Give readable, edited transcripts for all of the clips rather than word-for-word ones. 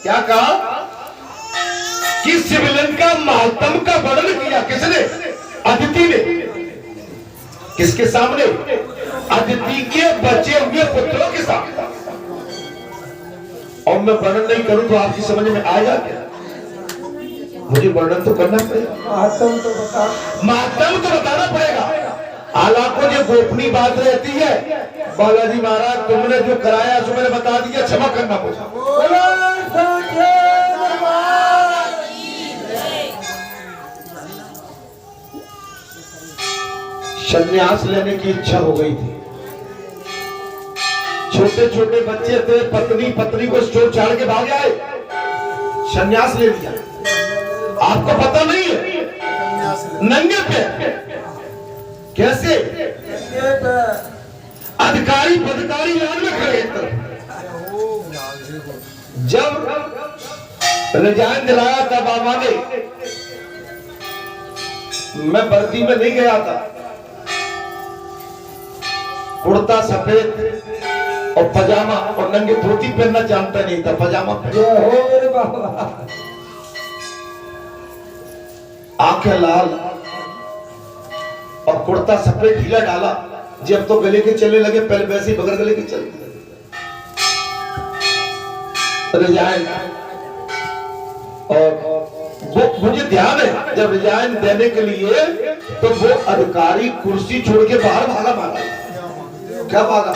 क्या कहा कि शिवलिंग का मातम का वर्णन किया किसने? अदिति ने। किसके सामने? अदिति के बचे हुए पुत्रों के सामने। और मैं वर्णन नहीं करूं तो आपकी समझ में आएगा क्या? मुझे वर्णन तो करना पड़ेगा, मातम तो बताना पड़ेगा। हालांकि जो गोपनीय बात रहती है, बालाजी महाराज तुमने जो कराया सो मैंने बता दिया, क्षमा करना मुझे। संन्यास लेने की इच्छा हो गई थी। छोटे छोटे बच्चे थे, पत्नी को छोड़ छाड़ के भाग आए, संन्यास ले लिया। आपको पता नहीं है? नंगे पे। कैसे? अधिकारी पदाधिकारी लाइन में खड़े थे। जब रिजाइन दिलाया था बाबा ने, मैं वर्दी में नहीं गया था, कुर्ता सफेद और पजामा और नंगे धोती पहनना जानता नहीं था, पजामा पहना, आंखें लाल और कुर्ता सफेद ढीला डाला। जब तो गले के चलने लगे, पहले वैसे ही बगैर गले के चलते रिजाइन। और वो मुझे ध्यान है, जब रिजाइन देने के लिए तो वो अधिकारी कुर्सी छोड़ के बाहर भागा मारा। क्या भागा?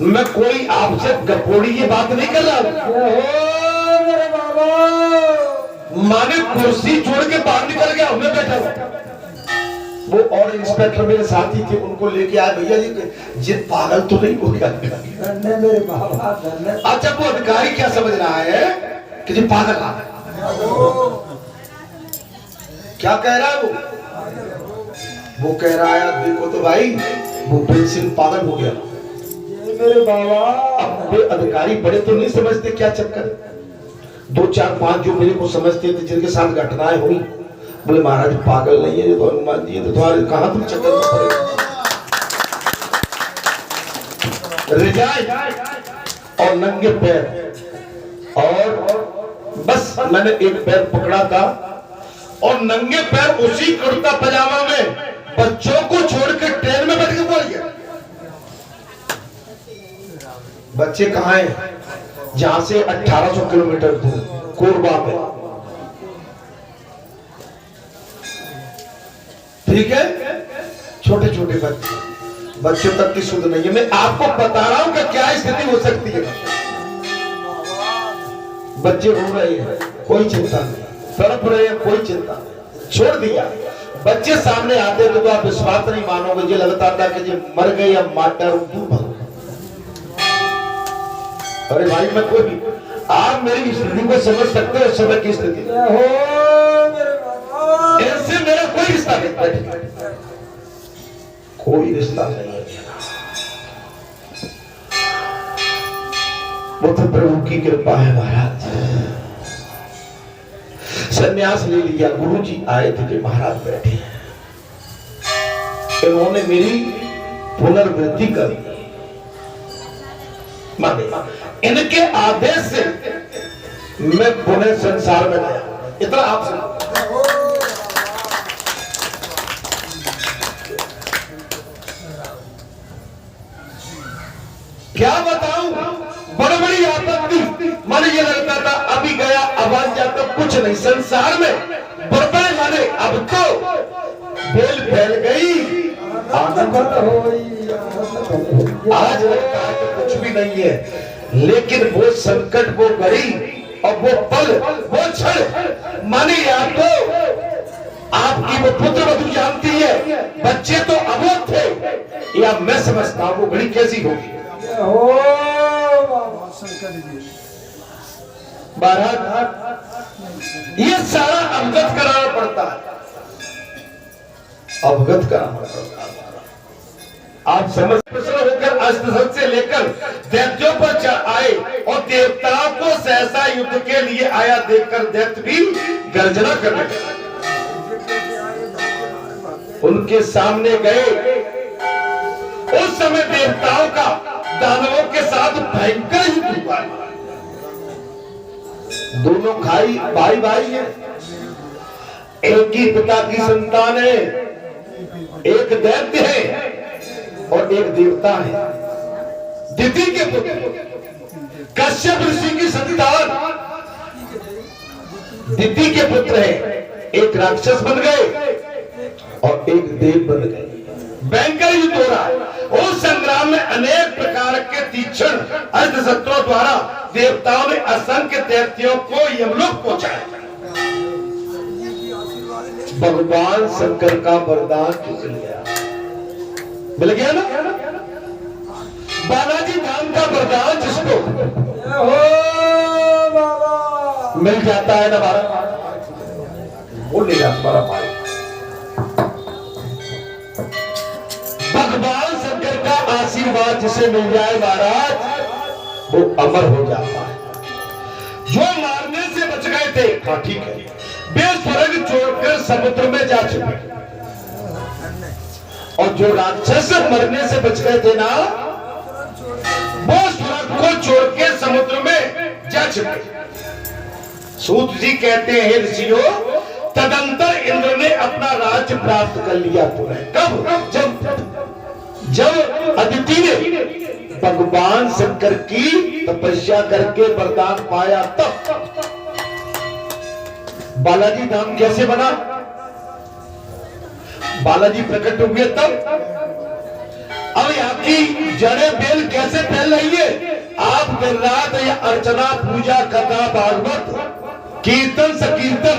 मैं कोई आपसे गपोड़ी ये बात नहीं कर रहा हूं। माने कुर्सी छोड़ के बाहर निकल गया, मैं बैठा हूं। वो और इंस्पेक्टर मेरे साथी थे, उनको लेके आए, भैया जी ये पागल तो नहीं हो गया? मेरे बाबा। अच्छा, वो अधिकारी क्या समझ रहा है कि ये पागल आ क्या कह रहा है वो कह रहा है देखो तो भाई वो पेंसिल पागल हो गया मेरे बाबा। अब वे अधिकारी बड़े तो नहीं समझते क्या चक्कर। 2 4 5 जो मेरे को समझते थे, जिनके साथ घटनाएं हुई, बोले महाराज पागल नहीं है, तो हनुमान जी तो तुम्हारे कहां तुम चक्कर में पड़े। रिजाइन और नंगे पैर, और बस मैंने एक पैर पकड़ा था और नंगे पैर उसी कुर्ता पजामा में बच्चों को छोड़कर ट्रेन में बैठ के पड़ गया। बच्चे कहां हैं? जहां से 1800 किलोमीटर दूर कोरबा में। ठीक है, छोटे छोटे बच्चों तक की सुध नहीं है। मैं आपको बता रहा हूं कि क्या स्थिति हो सकती है। बच्चे रो रहे हैं, कोई चिंता नहीं, तड़प रहे हैं, कोई चिंता नहीं, छोड़ दिया। बच्चे सामने आते तो आप विश्वास नहीं मानोगे, मुझे लगता था कि ये मर गए या माटर दूर। अरे भाई, मैं कोई भी, आप मेरी स्थिति को समझ सकते हो, समय की स्थिति। ऐसे मेरा कोई रिश्ता नहीं, कोई रिश्ता नहीं है। वो तो प्रभु की कृपा है महाराज। संन्यास ले लिया, गुरुजी आए थे कि महाराज बैठे हैं, इन्होंने मेरी पुनर्वृत्ति कर दी। माने इनके आदेश से मैं पुनः संसार में आया। इतना आपसे क्या बताऊं, बड़ी बड़ी आपत्ति। माने ये लगता था अभी गया अब आ जाता, कुछ नहीं संसार में बर्बाद। माने अब तो बेल फैल गई, आनंद हो गई। आज लगता है कि कुछ भी नहीं है, लेकिन वो संकट, वो घड़ी और वो पल, वो क्षण, माने या तो आपकी वो पुत्र वधू जानती है, बच्चे तो अबोध थे, या मैं समझता हूं वो घड़ी कैसी होगी। ये सारा अवगत कराना पड़ता है, अवगत कराना पड़ता है। आप समझ होकर अस्त्र से लेकर दैत्यों पर आए और देवताओं को सहसा युद्ध के लिए आया देखकर दैत्य भी गर्जना करने लगे। उनके सामने गए। उस समय देवताओं का दानवों के साथ भयंकर युद्ध हुआ। दोनों भाई भाई है, एक ही पिता की संतान है, एक दैत्य है और एक देवता है। दिति के पुत्र कश्यप ऋषि की संतान दिति के पुत्र है, एक राक्षस बन गए और एक देव बन गए। भयंकर युद्ध हो रहा है। उस संग्राम में अनेक प्रकार के तीक्ष्ण अस्त्र शस्त्रों द्वारा देवताओं ने असंख्य दैत्यों को यमलोक पहुंचाया। भगवान शंकर का वरदान मिल गया ना। बालाजी धाम का वरदान जिसको मिल जाता है ना, वो ले जाता भाई। भगवान शंकर का आशीर्वाद जिसे मिल जाए महाराज, वो अमर हो जाता है। जो मारने से बच गए थे, हाँ ठीक है, वे स्वर्ग छोड़कर समुद्र में जा चुके, और जो राक्षस मरने से बच गए थे ना, वो स्वर्ग को छोड़ के समुद्र में जा चुके। सूत जी कहते हैं, ऋषियों, तदंतर इंद्र ने अपना राज्य प्राप्त कर लिया पुनः। कब? जब अदिति ने भगवान शंकर की तपस्या करके वरदान पाया, तब बालाजी धाम कैसे बना? बालाजी प्रकट हुए तब। अब यहाँ की जड़े बेल कैसे फैल रही है? आप दिन रात या अर्चना, पूजा, कथा, भागवत, कीर्तन, संकीर्तन,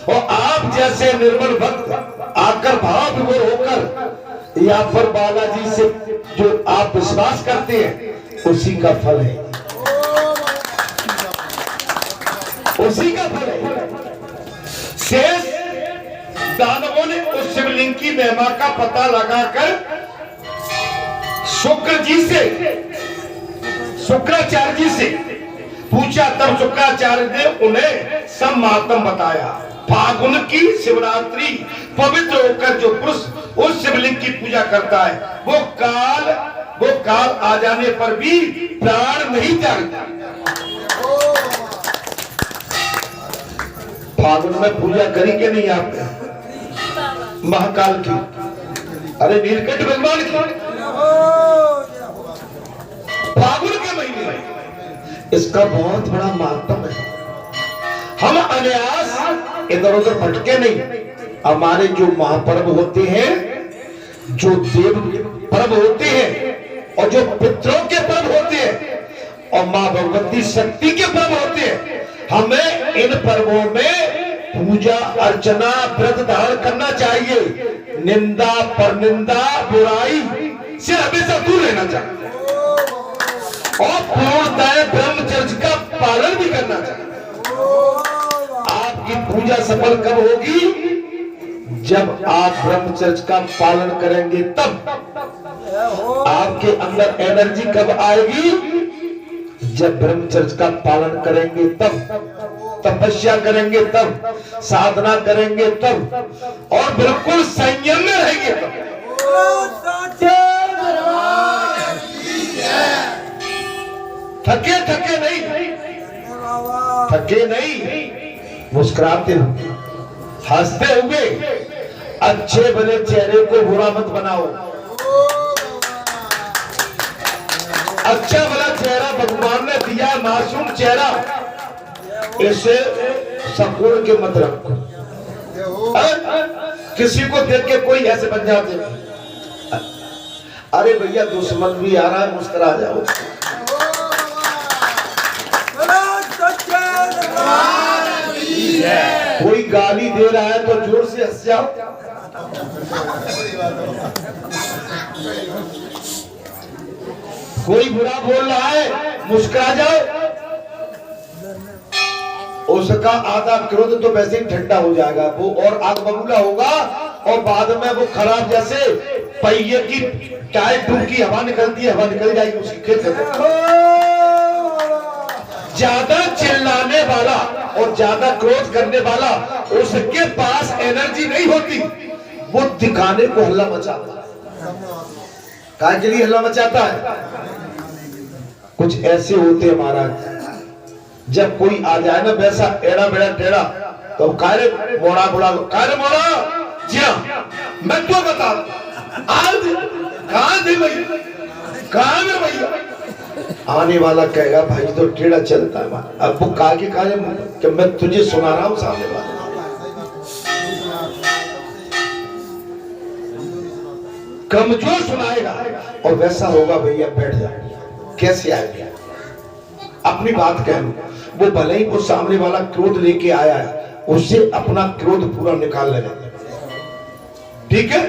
और आप जैसे निर्मल भक्त आकर भाव विभोर होकर या पर बालाजी से जो आप विश्वास करते हैं, उसी का फल है, उसी का फल है। शेष दानवों ने उस शिवलिंग की महिमा का पता लगाकर शुक्राचार्य जी से पूछा, तब शुक्राचार्य ने उन्हें सब महात्म बताया। फागुन की शिवरात्रि पवित्र होकर जो पुरुष उस शिवलिंग की पूजा करता है, वो काल आ जाने पर भी प्राण नहीं त्यागता। फागुन में पूजा करी के नहीं आपने? महाकाल की, अरे नीलकंठ भगवान की, फागुन के महीने में इसका बहुत बड़ा महत्व है। हम अनायास इधर उधर भटके नहीं। हमारे जो महापर्व होते हैं, जो देव पर्व होते हैं, और जो पितरों के पर्व होते हैं, और मां भगवती शक्ति के पर्व होते हैं, हमें इन पर्वों में पूजा अर्चना व्रत धारण करना चाहिए। निंदा परनिंदा बुराई से हमेशा दूर रहना चाहिए, और पूर्णतः ब्रह्मचर्य का पालन भी करना चाहिए। आपकी पूजा सफल कब होगी? जब आप ब्रह्मचर्य का पालन करेंगे तब। आपके अंदर एनर्जी कब आएगी? जब ब्रह्मचर्य का पालन करेंगे तब, तपस्या करेंगे तब, साधना करेंगे तब, और बिल्कुल संयम में रहेंगे तब। थके नहीं, मुस्कुराते हुए, हंसते हुए। अच्छे भले चेहरे को बुरा मत बनाओ। अच्छा भला चेहरा भगवान ने दिया, मासूम चेहरा, इसे सकोड़ के मत रखो। किसी को देख के कोई ऐसे बन जाते, अरे भैया दुश्मन भी आ रहा है, मुस्कुरा जाओ। कोई गाली दे रहा है तो जोर से हंस जाओ। कोई बुरा बोल रहा है, मुस्कुरा जाओ। उसका आधा क्रोध तो वैसे ही ठंडा हो जाएगा, वो और आग बबूला होगा, और बाद में वो खराब जैसे पहिए की टायर ट्यूब की हवा निकलती है, हवा निकल जाएगी उसकी खेत। ज्यादा चिल्लाने वाला और ज्यादा क्रोध करने वाला, उसके पास एनर्जी नहीं होती, वो दिखाने को हल्ला मचाता है। काहे के लिए हल्ला मचाता है? कुछ ऐसे होते हैं महाराज, जब कोई आ जाए ना वैसा एड़ा बेड़ा टेढ़ा तो कार्य मोड़ा बुला लो, कार्य मोड़ा जी हाँ मैं तो बता आज कहां थे भाई, कहां में भैया। आने वाला कहेगा भाई तो टेढ़ा चलता है। अब वो कहा के कहा कि मैं तुझे सुना रहा हूं सामने वाला, कमजोर सुनाएगा और वैसा होगा भैया बैठ जाए। कैसे आएगा अपनी बात कह, वो भले ही वो सामने वाला क्रोध लेके आया है उससे अपना क्रोध पूरा निकाल लेगा, ठीक है।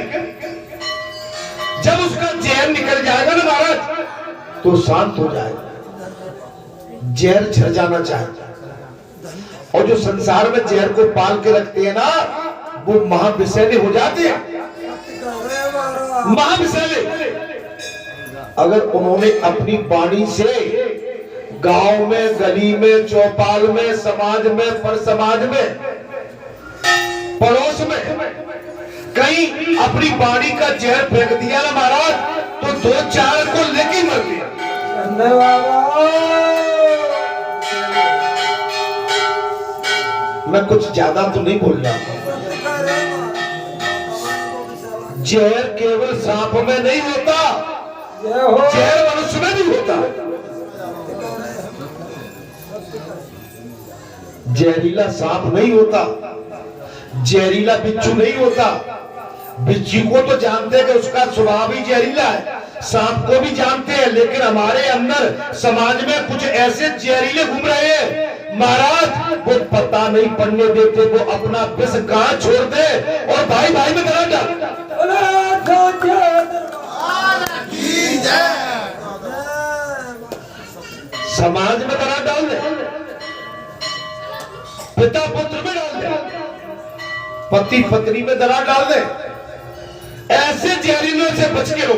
जब उसका जहर निकल जाएगा ना महाराज तो शांत हो जाएगा, जहर झड़ जाना चाहिए। और जो संसार में जहर को पाल के रखते हैं ना वो महाविषैले हो जाते हैं, महाविषैले। अगर उन्होंने अपनी वाणी से गांव में, गली में, चौपाल में, समाज में, पर समाज में, पड़ोस में कहीं अपनी वाणी का जहर फेंक दिया ना महाराज तो 2-4 को लेके मर गया। मैं कुछ ज्यादा तो नहीं बोल रहा, जहर केवल सांप में नहीं होता, जहर मनुष्य में भी होता। जहरीला सांप नहीं होता, जहरीला बिच्छू नहीं होता। बिच्छू को तो जानते हैं कि उसका स्वभाव ही जहरीला है, सांप को भी जानते हैं, लेकिन हमारे अंदर समाज में कुछ ऐसे जहरीले घूम रहे हैं महाराज वो पता नहीं पड़ने देते, वो अपना विष कहां छोड़ दे और भाई भाई में दरार डाल, समाज में दरार डाल दे, पिता पुत्र में डाल दे, पति पत्नी में दरार डाल दे। ऐसे जहरीलों से बच के रहो।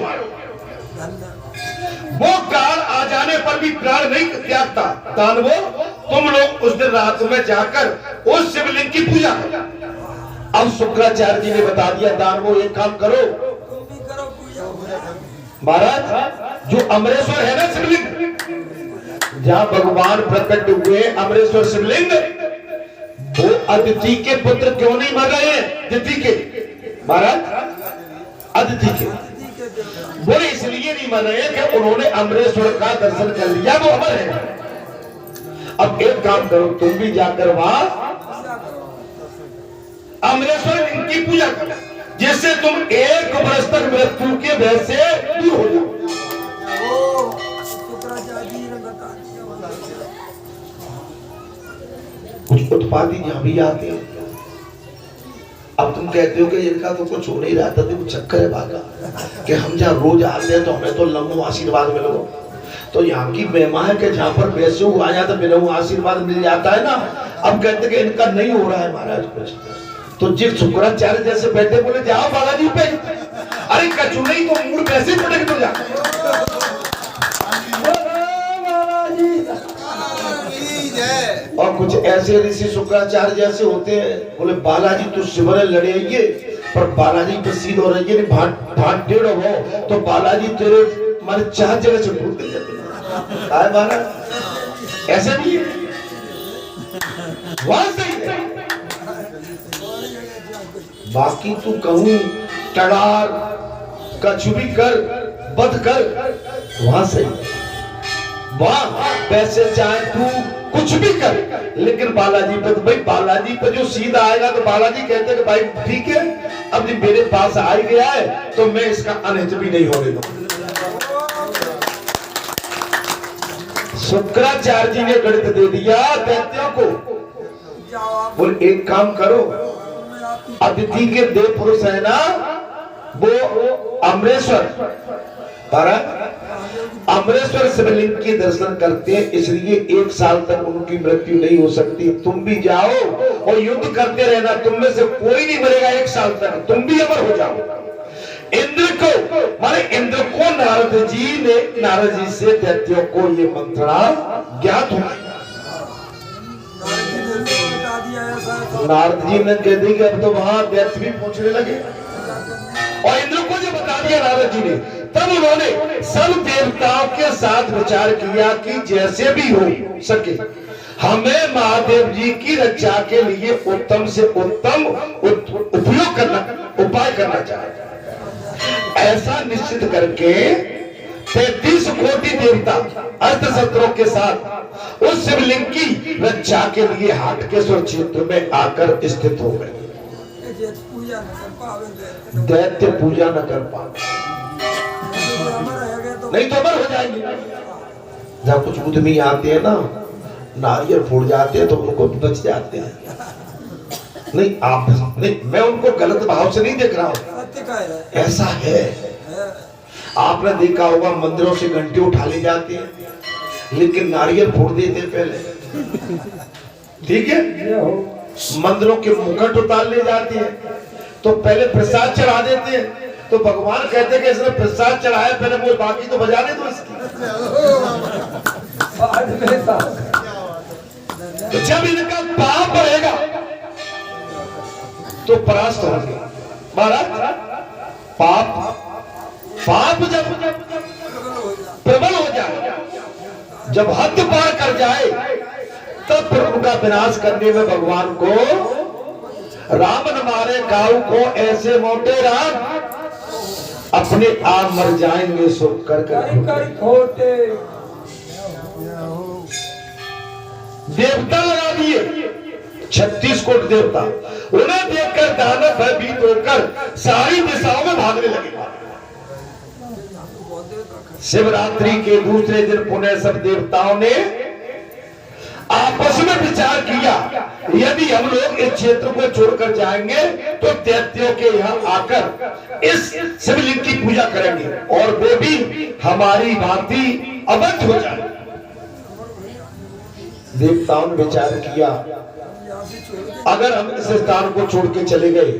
वो काल आ जाने पर भी प्राण नहीं त्यागता। दानवो तुम लोग उस दिन रात में जाकर उस शिवलिंग की पूजा करो। अब शुक्राचार्य जी ने बता दिया दानवो एक काम करो महाराज, जो अमरेश्वर है ना शिवलिंग, जहां भगवान प्रकट हुए अमरेश्वर शिवलिंग, वो अदिति के पुत्र क्यों नहीं मर रहे हैं? दिति के महाराज, अदिति के वो इसलिए नहीं मर रहे कि उन्होंने अमरेश्वर का दर्शन कर लिया, वो अमर है। अब एक काम करो तुम भी जाकर वहां अमरेश्वर इनकी पूजा करो, जिससे तुम 1 वर्ष तक मृत्यु के भय से दूर हो जाओ। कुछ उत्पादी यहां भी आते हैं। अब तुम कहते हो कि इनका तो कुछ हो नहीं रहा था, तो चक्कर है भागा कि हम जहाँ रोज आते हैं तो हमें तो लंबो आशीर्वाद मिल गो। तो यहाँ की महिमा है कि जहाँ पर पैसे आ जाता बिना आशीर्वाद मिल जाता है ना। अब कहते कि इनका नहीं हो रहा है महाराज कुछ, तो जिस शुक्राचार्य जैसे बैठे बोले जाओ बालाजी पे, अरे कचू नहीं तो मूड कैसे पटक तो जा। और कुछ ऐसे ऋषि शुक्राचार्य जैसे होते हैं बोले बालाजी तो शिवर लड़ेंगे पर बालाजी पे सीध हो रही है, भाट टेढ़ हो तो बालाजी तेरे मारे 4 जगह से टूट जाते हैं महाराज। ऐसे भी वहां सही है। बाकी तू कहूं टड़ार कछु भी कर बद कर वहां सही है, वहां पैसे चाहे तू कुछ भी कर, लेकिन बालाजी पे तो भाई बालाजी पे जो सीधा आएगा तो बालाजी कहते हैं कि भाई ठीक है अब जब मेरे पास आ गया है तो मैं इसका अनहित भी नहीं होने दूंगा। शुक्राचार्य जी ने गणित दे दिया दैत्यों को, बोल एक काम करो, अदिति के देव पुरुष है ना वो अमरेश्वर अमरेश्वर शिवलिंग के दर्शन करते हैं, इसलिए 1 साल तक उनकी मृत्यु नहीं हो सकती। तुम भी जाओ और युद्ध करते रहना, तुम में से कोई नहीं मरेगा 1 साल तक, तुम भी अमर हो जाओ। इंद्र को नारद जी से दैत्यों को ये मंत्रणा ज्ञात हो। नारद जी ने कह दी कि अब तो वहां दैत्य भी पहुंचने लगे, और इंद्र को जो बता दिया नारद जी ने, तब उन्होंने सब देवताओं के साथ विचार किया कि जैसे भी हो सके हमें महादेव जी की रक्षा के लिए उत्तम से उत्तम उपयोग करना, उपाय करना चाहिए। ऐसा निश्चित करके 33 कोटि देवता अस्त्र शस्त्रों के साथ उस शिवलिंग की रक्षा के लिए हाटकेश्वर क्षेत्र में आकर स्थित हो गए। दैत्य पूजा न कर पाए, नहीं तो अमर हो जाएंगे। जब कुछ उद्यमी आते हैं ना, नारियल फोड़ जाते हैं तो उनको बच जाते हैं। नहीं आप नहीं, मैं उनको गलत भाव से नहीं देख रहा हूँ, ऐसा है। आपने देखा होगा मंदिरों से घंटे उठा ले जाते हैं लेकिन नारियल फोड़ देते हैं पहले, ठीक है। मंदिरों के मुकुट उतार ले जाते हैं तो पहले प्रसाद चढ़ा देते हैं, तो भगवान कहते हैं कि इसने प्रसाद चढ़ाया, पहले वो बाकी तो बजाने दो इसकी। तो जब इनका पाप बढ़ेगा तो परास्त होंगे महाराज। पाप जब प्रबल हो जाए, जब हद पार कर जाए, तब फिर उनका विनाश करने में भगवान को राम न मारे काऊ को ऐसे मोटे राम, अपने आप मर जाएंगे सो कर होते। देवता लगा दिए 36 कोटि देवता, उन्हें देखकर दानव भयभीत होकर सारी दिशाओं में भागने लगे। शिवरात्रि के दूसरे दिन पुनः सब देवताओं ने आपस में विचार किया, यदि हम लोग इस क्षेत्र को छोड़कर जाएंगे तो दैत्यों के यहाँ आकर इस शिवलिंग की पूजा करेंगे और वो भी हमारी भांति अवध हो जाए। देवताओं ने विचार किया, अगर हम इस स्थान को छोड़ के चले गए,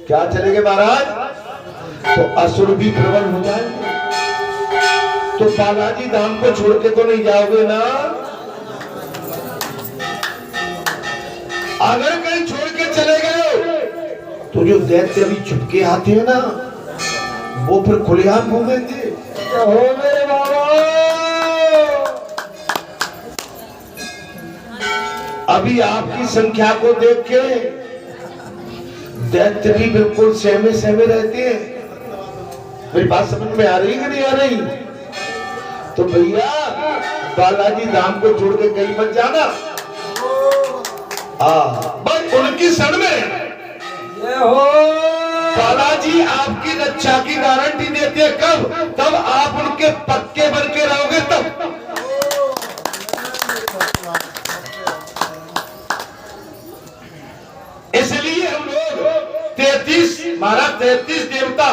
क्या चले गए महाराज, तो असुर भी प्रबल हो जाएंगे। तो बालाजी धाम को छोड़ के तो नहीं जाओगे ना, अगर कहीं छोड़ के चले गए तो जो दैत्य अभी चुपके आते हैं ना, वो फिर खुलेआम घूमेंगे। हो मेरे बाबा, अभी आपकी संख्या को देख के दैत्य भी बिल्कुल सहमे सहमे रहते हैं। मेरी बात समझ में आ रही है कि नहीं आ रही? तो भैया बालाजी धाम को छोड़ के कहीं मत जाना, बस उनकी शरण में बालाजी आपकी रक्षा की गारंटी देते हैं। कब? तब आप उनके पक्के बन के रहोगे तब। इसलिए हम लोग 33 देवता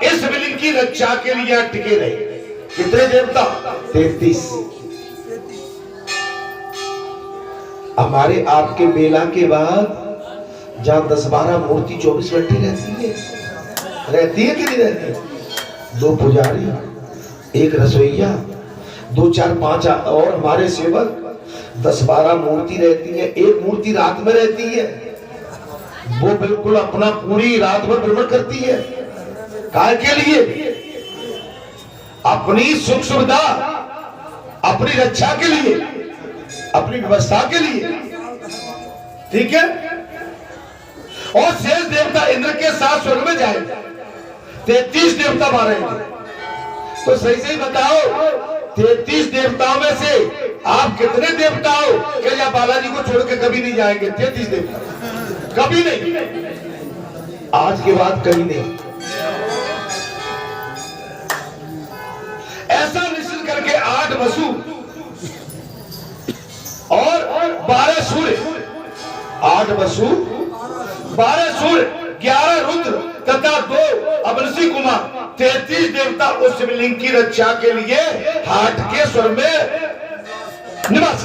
इस शिवलिंग की रक्षा के लिए टिके रहे। कितने देवता? 33। हमारे आपके मेला के बाद जहां 10-12 मूर्ति 24 घंटे रहती है कि नहीं रहती? 2 पुजारी, 1 रसोईया, 2, 4, 5 और हमारे सेवक, 10-12 मूर्ति रहती है। 1 मूर्ति रात में रहती है, वो बिल्कुल अपना पूरी रात भर भ्रमण करती है। काय के लिए? अपनी सुख सुविधा, अपनी रक्षा के लिए, अपनी व्यवस्था के लिए, ठीक है। और शेष देवता इंद्र के साथ स्वर्ग में जाएंगे। 33 देवता मारे, तो सही बताओ 33 देवताओं में से आप कितने देवता हो कि या बालाजी को छोड़ के कभी नहीं जाएंगे? 33 देवता कभी नहीं, आज के बाद कहीं नहीं। ऐसा निश्चित करके 8 वसु और 12 सूर्य, 8 वसु, 12 सूर्य, 11 रुद्र तथा 2 अवनसी कुमार, 33 देवता उस शिवलिंग की रक्षा के लिए हाटकेश्वर में निवास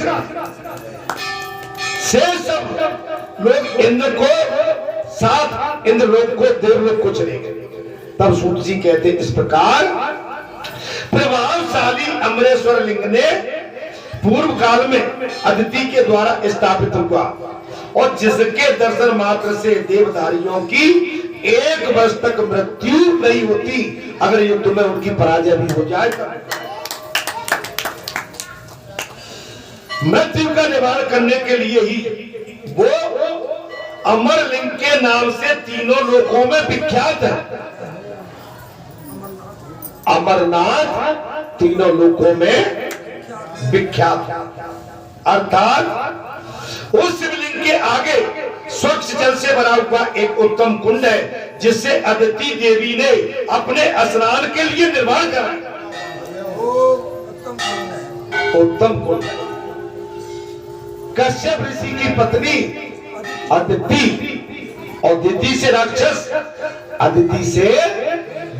से सब लोग इंद्र को साथ इंद्र लोक को देवलोक को चले गए। तब सूत जी कहते इस प्रकार प्रभावशाली अमरेश्वर लिंग ने पूर्व काल में अदिति के द्वारा स्थापित हुआ और जिसके दर्शन मात्र से देवधारियों की 1 वर्ष तक मृत्यु नहीं होती, अगर युद्ध में उनकी पराजय भी हो जाए। मृत्यु का निवारण करने के लिए ही वो अमरलिंग के नाम से तीनों लोकों में विख्यात है। अमरनाथ तीनों लोकों में विख्यात, अर्थात उस शिवलिंग के आगे स्वच्छ जल से भरा हुआ एक उत्तम कुंड है, जिससे अदिति देवी ने अपने स्नान के लिए निर्माण करा। उत्तम कुंड कश्यप ऋषि की पत्नी अदिति, और दिति से राक्षस, अदिति से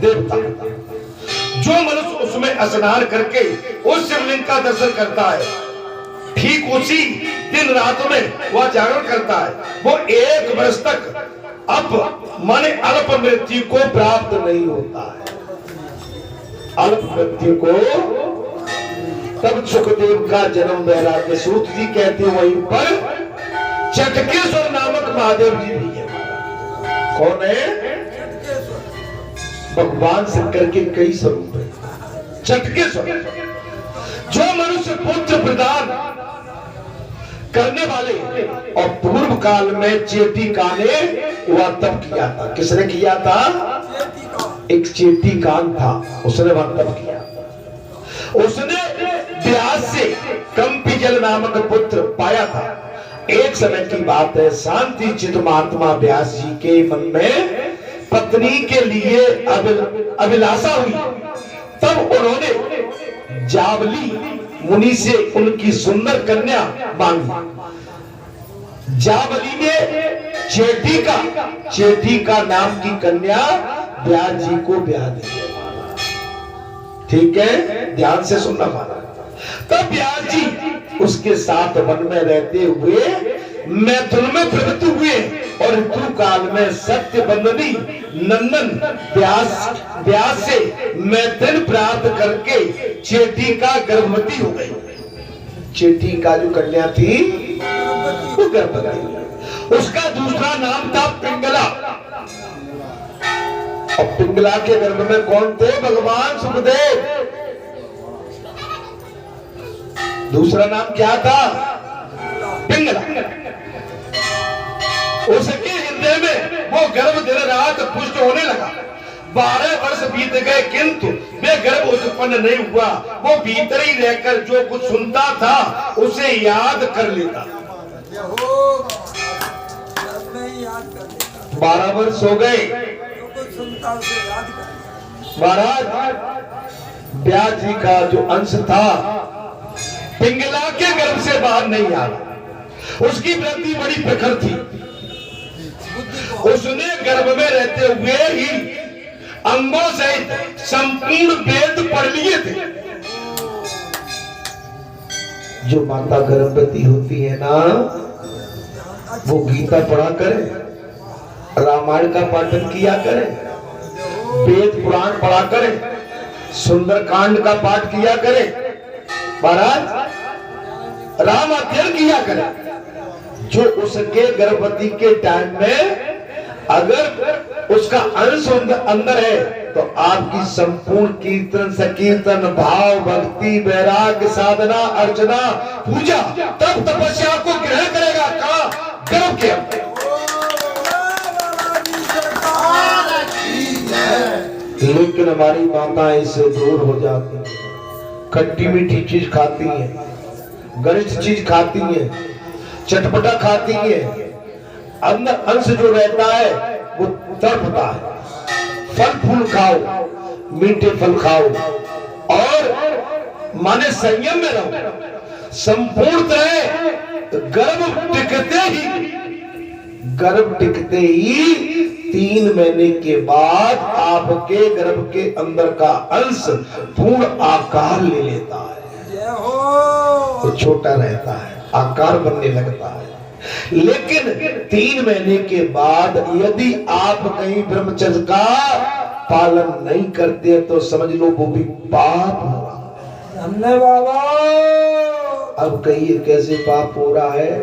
देवता। जो मनुष्य उसमें स्नान करके उस शिवलिंग का दर्शन करता है, ठीक उसी दिन रात में वह जागरण करता है, वो 1 वर्ष तक माने अल्प मृत्यु को प्राप्त नहीं होता है। अल्प मृत्यु को तब सुखदेव का जन्म वैराग्य सूत जी कहते हैं, वहीं पर चटकेश्वर नामक महादेव जी भी है। कौन है? भगवान शंकर के कई स्वरूप है। चटकेश्वर जो मनुष्य पुत्र प्रदान करने वाले, और पूर्व काल में चेटिका ने वह तप किया था। किसने किया था? एक चेटिकान था, उसने वह तप किया। उसने व्यास से कंपिजल नामक पुत्र पाया था। एक समय की बात है, शांति चित महात्मा व्यास जी के मन में पत्नी के लिए अभिलाषा हुई। तब उन्होंने जावली मुनि से उनकी सुंदर कन्या मांगी। जावली ने चेटिका नाम की कन्या व्यास जी को ब्याह दिया। ठीक है, ध्यान से सुनना माना। तब व्यास जी उसके साथ वन में रहते हुए मैथुन में प्रवृत्त हुए, और ऋतु काल में सत्य बंदनी नंदन व्यास से मैथुन प्राप्त करके चेटिका गर्भवती हो गई। चेटिका जो कन्या थी वो गर्भवती। उसका दूसरा नाम था पिंगला, और पिंगला के गर्भ में कौन थे? भगवान सुखदेव। दूसरा नाम क्या था? पिंगला। उसके हृदय में वो गर्भ दिन रात पुष्ट होने लगा। 12 वर्ष बीत गए, किंतु वे गर्भ उत्पन्न नहीं हुआ। वो भीतर ही रहकर जो कुछ सुनता था उसे याद कर लेता। 12 वर्ष हो गए। महाराज व्यास जी का जो अंश था पिंगला के गर्भ से बाहर नहीं आया। उसकी वृत्ति बड़ी प्रखर थी। उसने गर्भ में रहते हुए ही अंगों सहित संपूर्ण वेद पढ़ लिए थे। जो माता गर्भवती होती है ना, वो गीता पढ़ा करे, रामायण का पाठन किया करे, वेद पुराण पढ़ा करे, सुंदरकांड का पाठ किया करे, महाराज राम अध्ययन किया करे। जो उसके गर्भवती के टाइम में अगर उसका अंश अंदर है, तो आपकी संपूर्ण कीर्तन संकीर्तन भाव भक्ति वैराग्य साधना अर्चना पूजा तब तपस्या को ग्रहण करेगा। कहाँ? गर्भ के अंदर। लेकिन हमारी माताएं इससे दूर हो जाती है, खट्टी मीठी चीज खाती है, गरिष्ठ चीज खाती है, चटपटा खाती है, अंदर अंश जो रहता है वो तड़पता है। फल फूल खाओ, मीठे फल खाओ, और माने संयम में रहो। संपूर्ण तरह गर्भ टिकते ही 3 महीने के बाद आपके गर्भ के अंदर का अंश पूर्ण आकार ले लेता है। तो छोटा रहता है, आकार बनने लगता है। लेकिन 3 महीने के बाद यदि आप कहीं ब्रह्मचर्य का पालन नहीं करते तो समझ लो वो भी पाप हुआ। हमने बाबा अब कहिए कैसे पाप हो रहा है?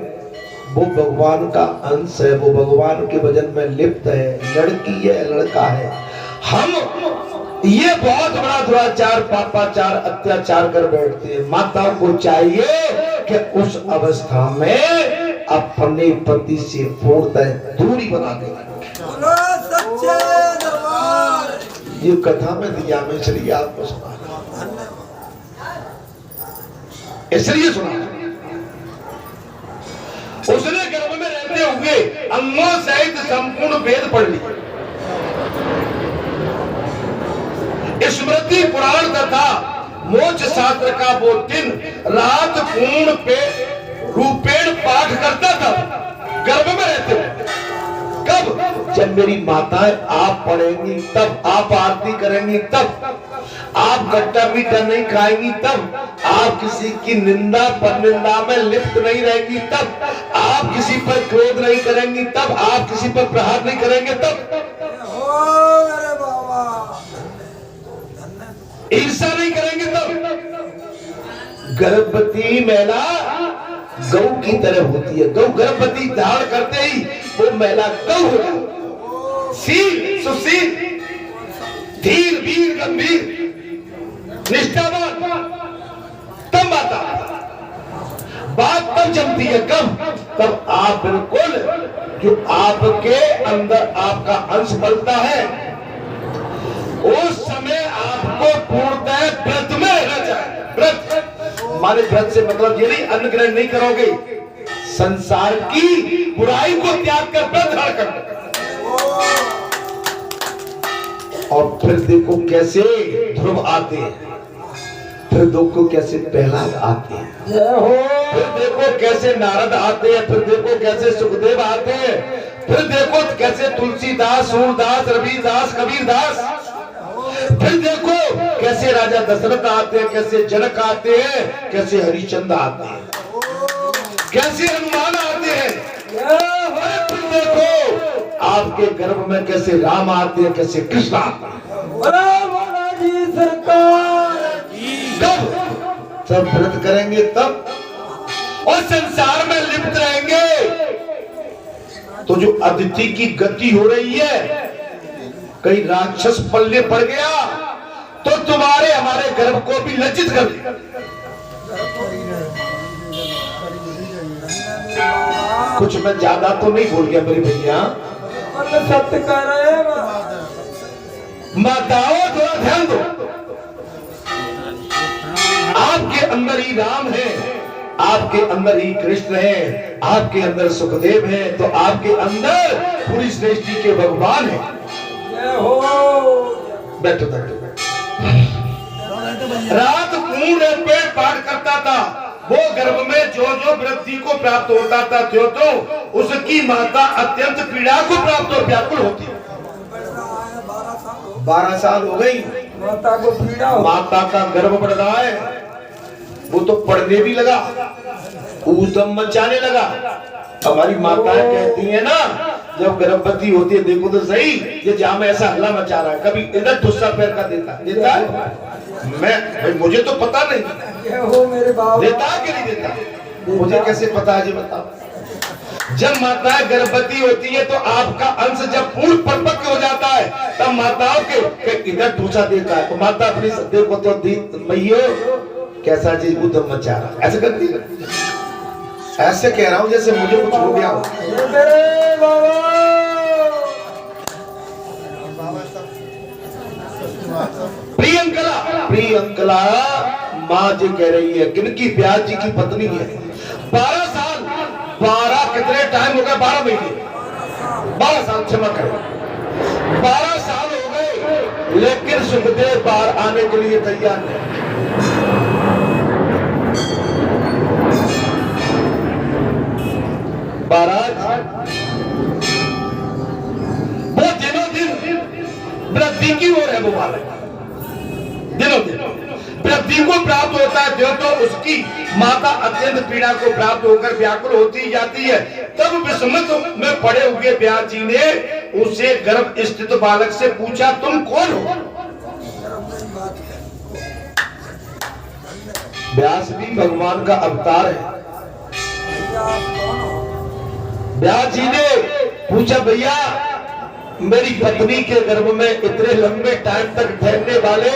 वो भगवान का अंश है, वो भगवान के वजन में लिप्त है, लड़की है लड़का है। हम ये बहुत बड़ा दुराचार पापाचार अत्याचार कर बैठते हैं। माताओं को चाहिए कि उस अवस्था में अपने पति से पूर्णतः दूरी बना दे। ये कथा में दिया मैं, इसलिए आपको सुना, इसलिए सुना। उसने गर्भ में रहते हुए अंगों सहित संपूर्ण वेद पढ़ लिए। स्मृति पुराण तथा मोक्ष शास्त्र का वो दिन रात पूर्ण पे रूपेण पाठ करता था गर्भ में रहते हुए। कब? जब मेरी माताएं आप पढ़ेंगी तब, आप आरती करेंगी तब, आप गट्टा मीठा नहीं खाएंगी तब, आप किसी की निंदा पर निंदा में लिप्त नहीं रहेंगी तब, आप किसी पर क्रोध नहीं करेंगी तब, आप किसी पर प्रहार नहीं करेंगे तब, ईर्षा नहीं करेंगे तब। गर्भवती महिला गौ की तरह होती है। गौ गर्भवती धारण करते ही वो महिला गौ हो जाती, शील सुशील, धीर वीर गंभीर निष्ठावान, तब माता बात तब जमती है। कब? तब आप बिल्कुल जो आपके अंदर आपका अंश पलता है उस समय आपको पूर्णतः व्रत में रहना चाहिए। व्रत माने व्रत से मतलब ये नहीं अन्न ग्रहण नहीं करोगे, संसार की बुराई को त्याग कर व्रत धारण करना। और फिर देखो कैसे ध्रुव आते हैं, फिर देखो कैसे प्रहलाद आते हैं, फिर देखो कैसे नारद आते हैं, फिर देखो कैसे सुखदेव आते हैं, फिर देखो कैसे तुलसीदास, सूरदास, रविदास, कबीरदास, फिर देखो कैसे राजा दशरथ आते हैं, कैसे जनक आते हैं, कैसे हरिश्चंद्र आते हैं, कैसे हनुमान आते हैं, फिर देखो आपके गर्भ में कैसे राम आते हैं, कैसे कृष्ण आते हैं। कब? जब व्रत करेंगे तब, और संसार में लिप्त रहेंगे तो जो अदिति की गति हो रही है, कहीं राक्षस पल्ले पड़ गया तो तुम्हारे हमारे गर्भ को भी लज्जित कर दिया। कुछ मैं ज्यादा तो नहीं भूल गया मेरे भैया, सत्य कह रहे हैं। माताओं थोड़ा ध्यान दो, आपके अंदर ही राम है, आपके अंदर ही कृष्ण है, आपके अंदर सुखदेव है, तो आपके अंदर पूरी सृष्टि के भगवान है। बैठो बैठो। रात पूर्ण पेड़ पाठ करता था, वो गर्भ में जो जो वृद्धि को प्राप्त होता था त्यों तो उसकी माता अत्यंत पीड़ा को प्राप्त और व्याकुल होती। 12 साल हो गई, माता को पीड़ा, माता का गर्भ बढ़ रहा है, वो तो पढ़ने भी लगा, ऊधम मचाने लगा। हमारी माताएं कहती है ना, जब गर्भवती होती है देखो तो सही, ये जाम ऐसा हल्ला मचा रहा है, कभी इधर ठुस्सा पैर का देता है। मैं मुझे तो पता नहीं देता कि नहीं देता, मुझे कैसे पता है जी बताओ। जब माताएं गर्भवती होती है तो आपका अंश जब पूर्ण परिपक्व हो जाता है तब माताओं के इधर ठूसा देता है, तो माता अपनी देखो तो मैयो कैसा जी ऊधम मचा रहा है, ऐसे करती है। ऐसे कह रहा हूं जैसे मुझे कुछ हो गया हो। प्रियंकला माँ जी कह रही है, किनकी ब्याज जी की पत्नी है। 12 साल, 12 कितने टाइम हो गए, 12 महीने, 12 साल क्षमा करें, 12 साल हो गए, लेकिन सुखदेव बाहर आने के लिए तैयार नहीं। वो दिनों दिन वृद्धि की ओर है, वो वाला दिनों दिन वृद्धि को प्राप्त होता है, जो तो उसकी माता अत्यंत पीड़ा को प्राप्त होकर व्याकुल होती जाती है। तब विस्मत में पड़े हुए व्यास जी ने उसे गर्भ स्थित बालक से पूछा, तुम कौन हो? व्यास भी भगवान का अवतार है। व्यास जी ने पूछा, भैया मेरी पत्नी के गर्भ में इतने लंबे टाइम तक ठहरने वाले